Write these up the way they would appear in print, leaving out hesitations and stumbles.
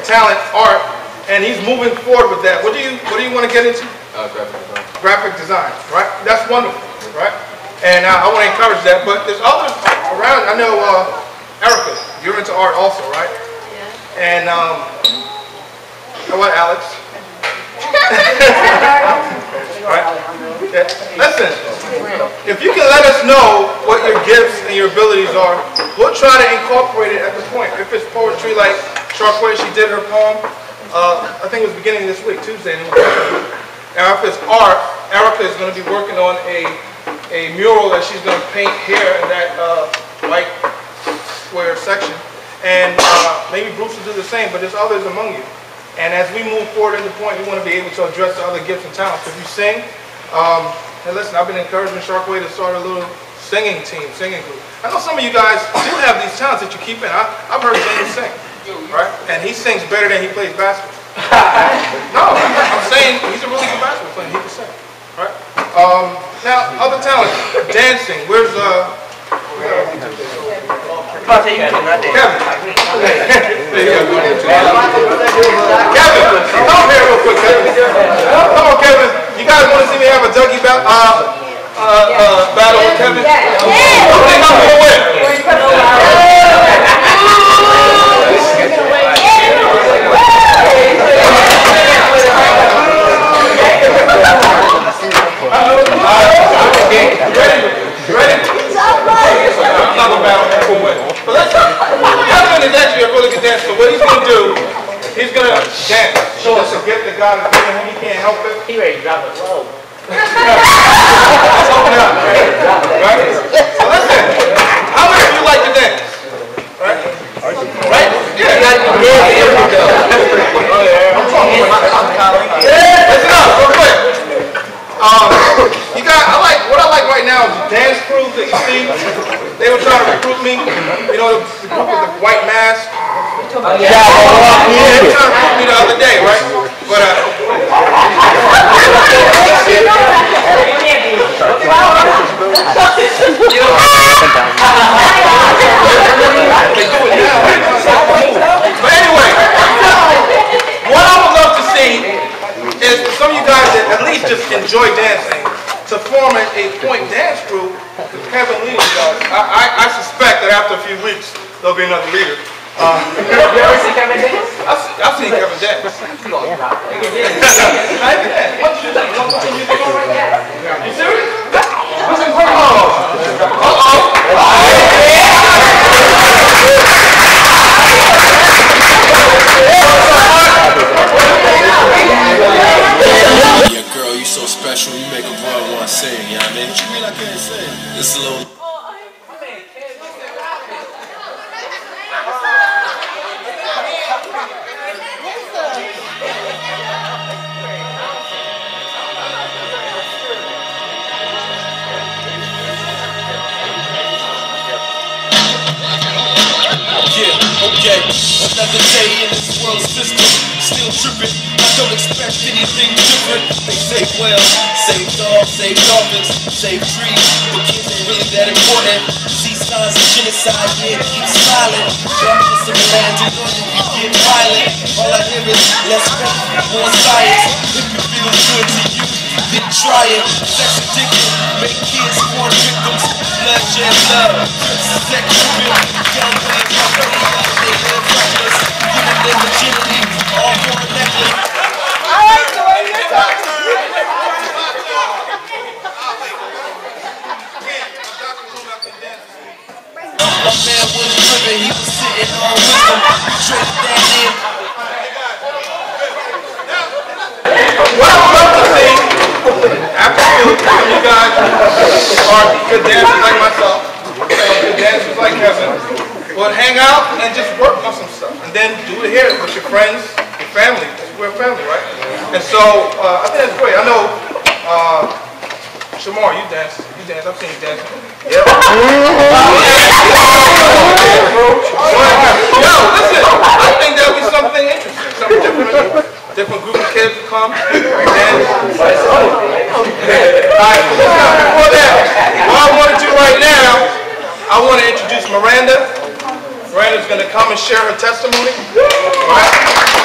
talent, art, and he's moving forward with that. What do you want to get into? Graphic design. Graphic design, right? That's wonderful, right? And I want to encourage that. But there's others around. I know Erica, you're into art also, right? Yeah. And what, Alex? Right? Yeah. Listen, if you can let us know what your gifts and your abilities are, we'll try to incorporate it at the point. If it's poetry like Sharkway, she did her poem, I think it was beginning of this week, Tuesday. And if it's art, Erica is going to be working on a mural that she's going to paint here in that white square section. And maybe Bruce will do the same, but there's others among you. And as we move forward in the point, we want to be able to address the other gifts and talents. If you sing, and listen, I've been encouraging Sharkway to start a little singing team, singing group. I know some of you guys do have these talents that you keep in. I've heard James sing, right? And he sings better than he plays basketball. No, I'm saying he's a really good basketball player. He can sing, right? Now, other talents, dancing. Where's Kevin. Kevin, come here real quick, Kevin. Come on, Kevin. You guys want to see me have a Dougie battle with Kevin? Who think I'm going to win? Ready? I'm not going to battle who will win. But listen, Kevin is actually a really good dancer. So what he's going to do, he's going to dance. Show us a gift that God has given him. He can't help it. He ready to drop it low. Let's open it up. Right? So listen, how many of you like to dance? Right? Right? Yeah. Here we go. I'm talking listen up, real quick. What I like right now is the dance crews that you see. They were trying to recruit me. You know, the group with the white mask. Yeah, they were trying to recruit me the other day, right? But anyway, what I would love to see is for some of you guys that at least just enjoy dancing to form a point dance group with Kevin leading guys. I suspect that after a few weeks there'll be another leader. You ever see Kevin dance? I've seen Kevin dance. You serious? Yeah, girl, you so special. You make a boy want to sing. You know what I mean? What you mean I can't sing? It's a little. Okay, another day in this world system, still tripping. I don't expect anything different. They say, well, save dogs, save dolphins, save trees, but kids ain't really that important. See signs of genocide, yeah, keep smiling. Darkness of the land, you know you get violent. All I hear is less faith, more science. If it feels good to you, then try it. Sex addiction, make kids born victims. Bloodshed, love, sex appeal, young boys, they live reckless, giving them virginity, all for a necklace. I like the way you're talking. My man was driven, he was sitting on wisdom. Traded that in. What I would love to see, after you guys are good dancers like myself, good dancers like Kevin, would hang out and just work on some stuff, and then do it here with your friends, your family. We're a family, right? And so I think that's great. I know Shamar, you dance. I've seen you dance. Yeah. Yo, listen. I think there'll be something interesting, something different. Different group of kids will come and dance. Alright, before that, what I want to do right now, I want to introduce Miranda. Miranda's going to come and share her testimony. All right?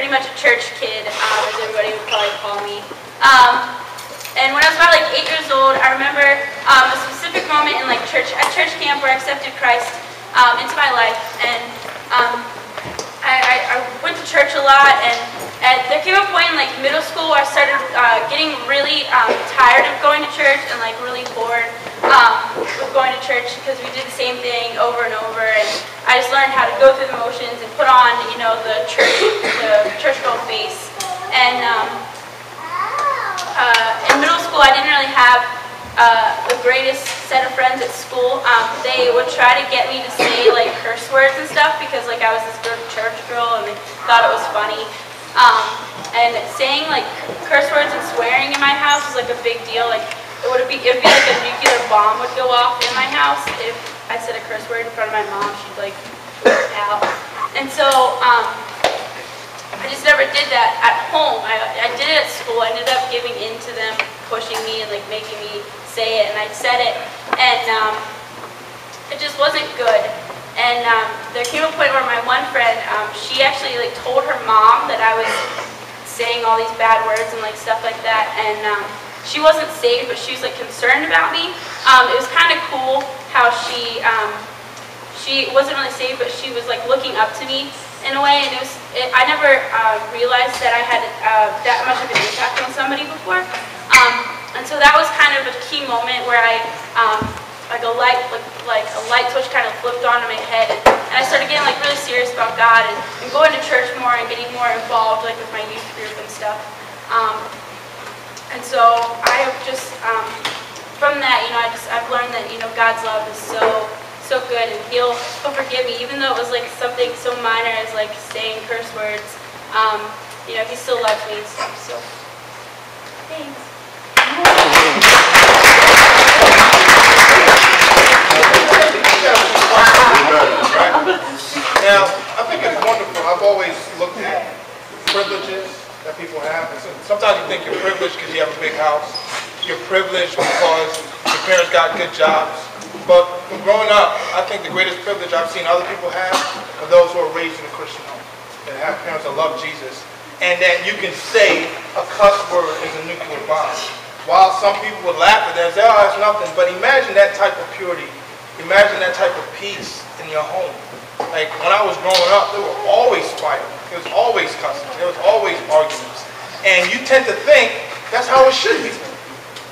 pretty much a church kid, as everybody would probably call me. And when I was about like 8 years old, I remember a specific moment in like at church camp where I accepted Christ into my life. And I went to church a lot, and there came a point in like middle school where I started getting really tired of going to church and like really bored with going to church because we did the same thing over and over, and I just learned how to go through the motions and put on, you know, the church girl face. And in middle school, I didn't really have the greatest set of friends at school. They would try to get me to say like curse words and stuff because like I was this good church girl and they thought it was funny. And saying like curse words and swearing in my house was like a big deal. Like it would be like a nuclear bomb would go off in my house if I said a curse word in front of my mom. She'd like freak out. And so I just never did that at home. I did it at school. I ended up giving in to them pushing me and like making me say it, and I said it, and it just wasn't good. And there came a point where my one friend, she actually like told her mom that I was saying all these bad words and like stuff like that, and she wasn't saved, but she was like concerned about me. It was kind of cool how she wasn't really saved, but she was like looking up to me in a way, and I never realized that I had that much of an impact on somebody before. And so that was kind of a key moment where I, like a light switch kind of flipped on in my head, and I started getting like really serious about God and going to church more and getting more involved like with my youth group and stuff. And so I have just, from that, you know, I've learned that, you know, God's love is so good, and He'll forgive me, even though it was like something so minor as like saying curse words. You know, He still loves me and stuff. So, thanks. Now, I think it's wonderful. I've always looked at privileges that people have. Sometimes you think you're privileged because you have a big house. You're privileged because your parents got good jobs. But from growing up, I think the greatest privilege I've seen other people have are those who are raised in a Christian home, that have parents that love Jesus, and that you can say a cuss word is a nuclear bomb. While some people would laugh at that and say, oh, it's nothing, but imagine that type of purity. Imagine that type of peace in your home. Like, when I was growing up, there were always fighting. There was always cussing. There was always arguments. And you tend to think that's how it should be,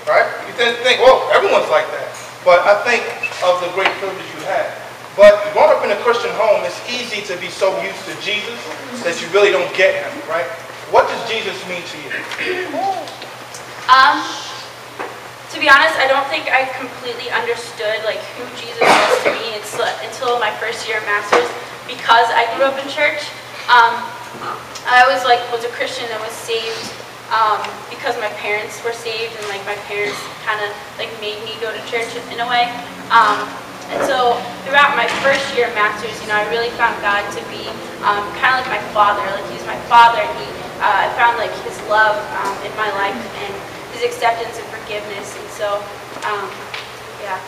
right? You tend to think, well, everyone's like that. But I think of the great privilege you had. But growing up in a Christian home, it's easy to be so used to Jesus that you really don't get Him, right? What does Jesus mean to you? To be honest, I don't think I completely understood like who Jesus was to me until my first year of master's, because I grew up in church. I was a Christian that was saved because my parents were saved, and like my parents kind of like made me go to church in a way. And so throughout my first year of master's, you know, I really found God to be kind of like my father. Like He's my father, and I found like His love in my life and His acceptance and forgiveness. And so, yeah.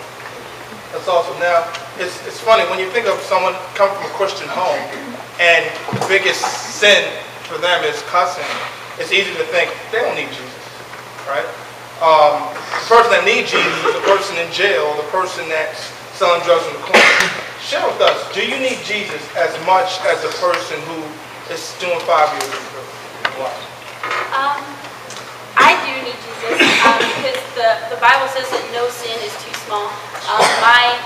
That's awesome. Now, it's funny, when you think of someone coming from a Christian home, and the biggest sin for them is cussing, it's easy to think, they don't need Jesus, right? The person that needs Jesus is the person in jail, the person that's selling drugs in the corner. Share with us, do you need Jesus as much as the person who is doing 5 years in prison? Why? I do need Jesus because the Bible says that no sin is too small. My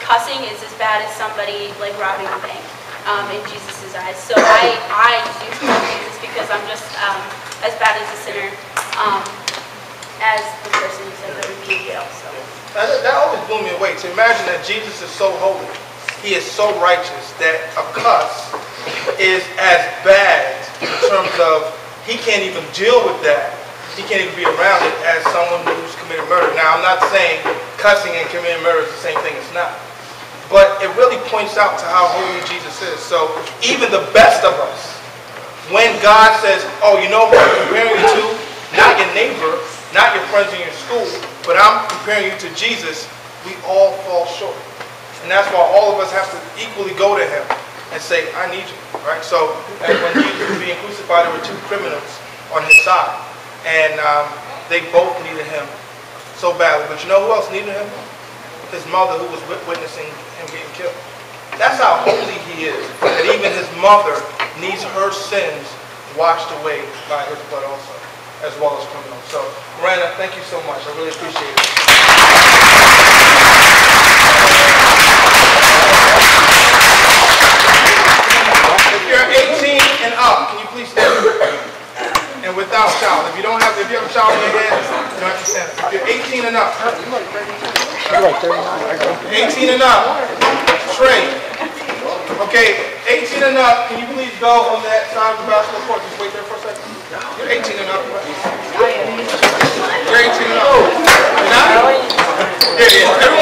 cussing is as bad as somebody like robbing a bank in Jesus' eyes. So I do need Jesus because I'm just as bad as a sinner as the person who said that would be in jail. So that always blew me away. To imagine that Jesus is so holy, He is so righteous, that a cuss is as bad in terms of He can't even deal with that. He can't even be around it as someone who's committed murder. Now, I'm not saying cussing and committing murder is the same thing. It's not. But it really points out to how holy Jesus is. So even the best of us, when God says, oh, you know who I'm comparing you to? Not your neighbor, not your friends in your school, but I'm comparing you to Jesus, we all fall short. And that's why all of us have to equally go to Him and say, I need you, right? So and when Jesus was being crucified, there were 2 criminals on his side, and they both needed him so badly. But you know who else needed him? His mother, who was witnessing him getting killed. That's how holy he is, that even his mother needs her sins washed away by his blood also, as well as criminals. So, Miranda, thank you so much. I really appreciate it. If you're 18 and up, can you please stand? And without child. If you have a child in your head, you don't have to stand. If you're 18 and up. 18 and up. Trey. Okay, 18 and up, can you please go on that side of the basketball court? Just wait there for a second. You're 18 and up. You're 18 and up. You're not? Yeah, yeah.